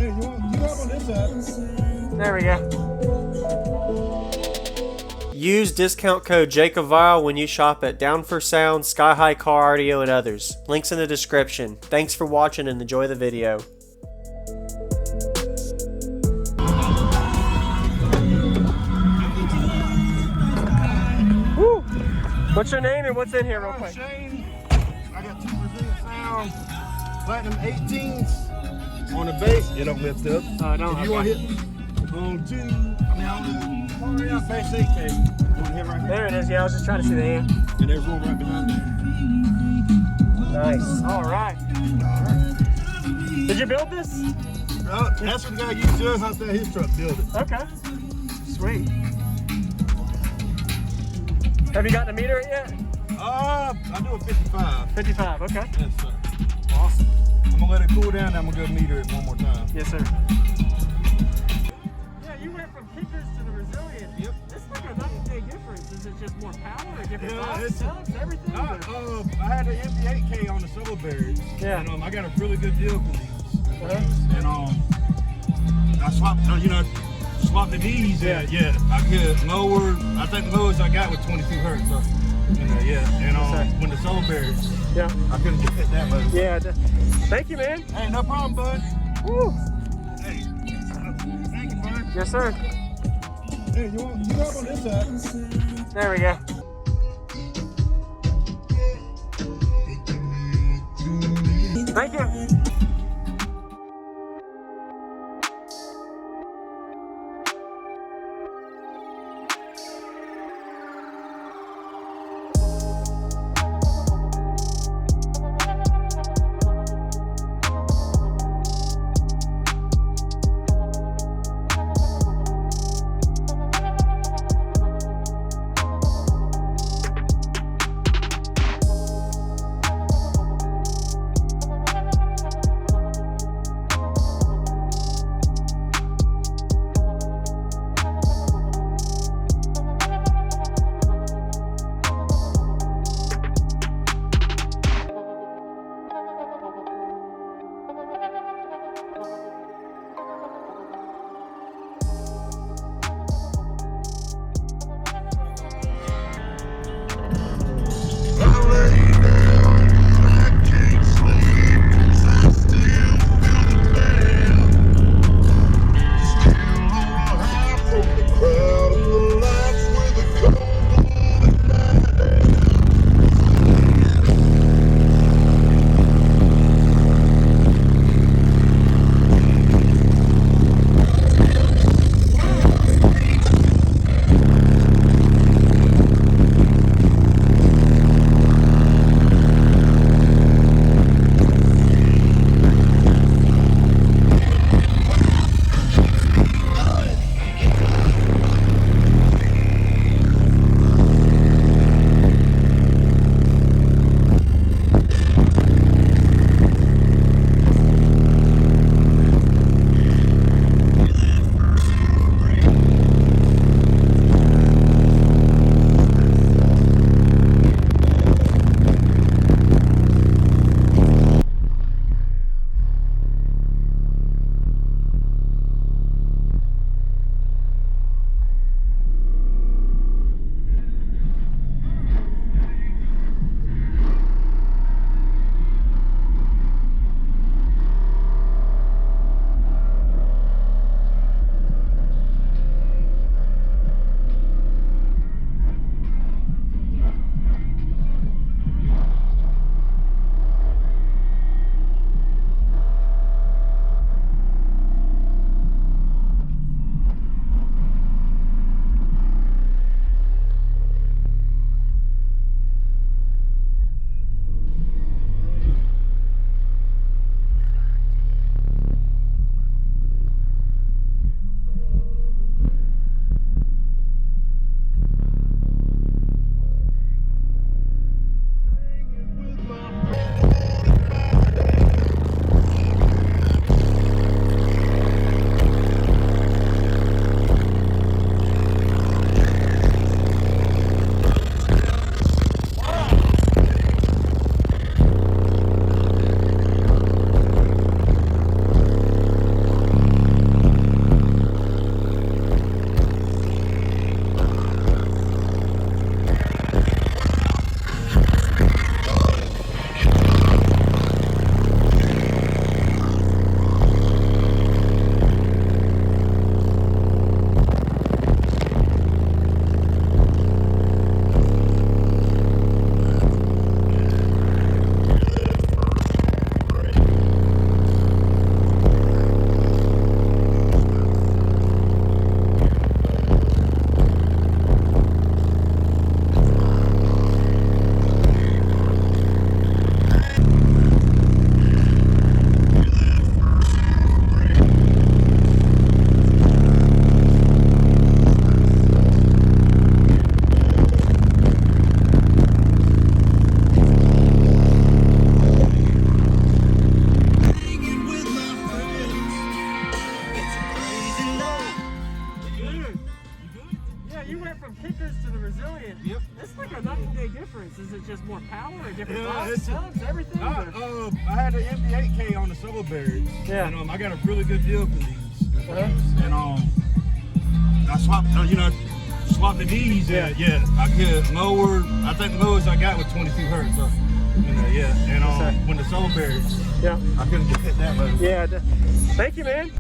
Hey, you go up on this side. There we go. Use discount code JACOBVILE when you shop at Down for Sound, Sky High Car Audio, and others. Links in the description. Thanks for watching and enjoy the video. Woo! What's your name and what's in here real quick? Shane. I got 2 Brazilian Sound Platinum 18s on the bass. It don't lift up. Oh, no. If you want to hit on 2, on the bass 8K. You want to hit right here? There it is. Yeah, I was just trying to see the amp. And there's one right behind there. Nice. All right. Did you build this? That's what the guy used to out there. His truck build it. Okay. Sweet. Have you gotten a meter yet? I do a 55. 55. Okay. Yes, sir. Awesome. I'm gonna let it cool down. Then I'm gonna go meter it one more time. Yes, sir. Yeah, you went from kickers to the Brazilian. Yep. It's like a night and day difference. Is it just more power, or different It's subs, everything? I had the MP8K on the Subwoofers. Yeah. And I got a really good deal for these. And I swapped, swapped the D's. Yeah. I could lower. I think the lowest I got was 22 hertz. So, And when the Subwoofers, I couldn't hit that low. Yeah. Thank you, man. Hey, no problem, bud. Woo. Hey, thank you, bud. Yes, sir. Hey, you go up on this side. There we go. Thank you. resilient. Yep. It's like a night and day difference. Is it just more power, a different Yeah, box, it's subs, everything? or- I had an MD8K on the Subwoofers. Yeah. And I got a really good deal for these. Uh-huh. And I swapped, swapped the D's. Yeah. I get lower. I think the lowest I got was 22 hertz. So, yeah. And when the Subwoofers, Yeah. I couldn't get hit that low. Yeah. Thank you, man.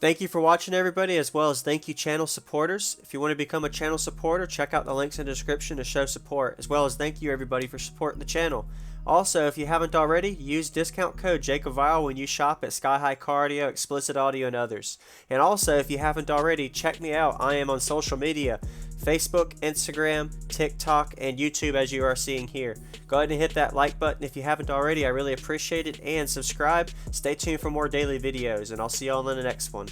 Thank you for watching, everybody, as well as thank you channel supporters. If you want to become a channel supporter, check out the links in the description to show support, as well as thank you everybody for supporting the channel. Also, if you haven't already, use discount code JACOBVILE when you shop at Sky High Cardio, Explicit Audio, and others. And also, if you haven't already, check me out. I am on social media, Facebook, Instagram, TikTok, and YouTube, as you are seeing here. Go ahead and hit that like button if you haven't already. I really appreciate it. And subscribe. Stay tuned for more daily videos, and I'll see you all in the next one.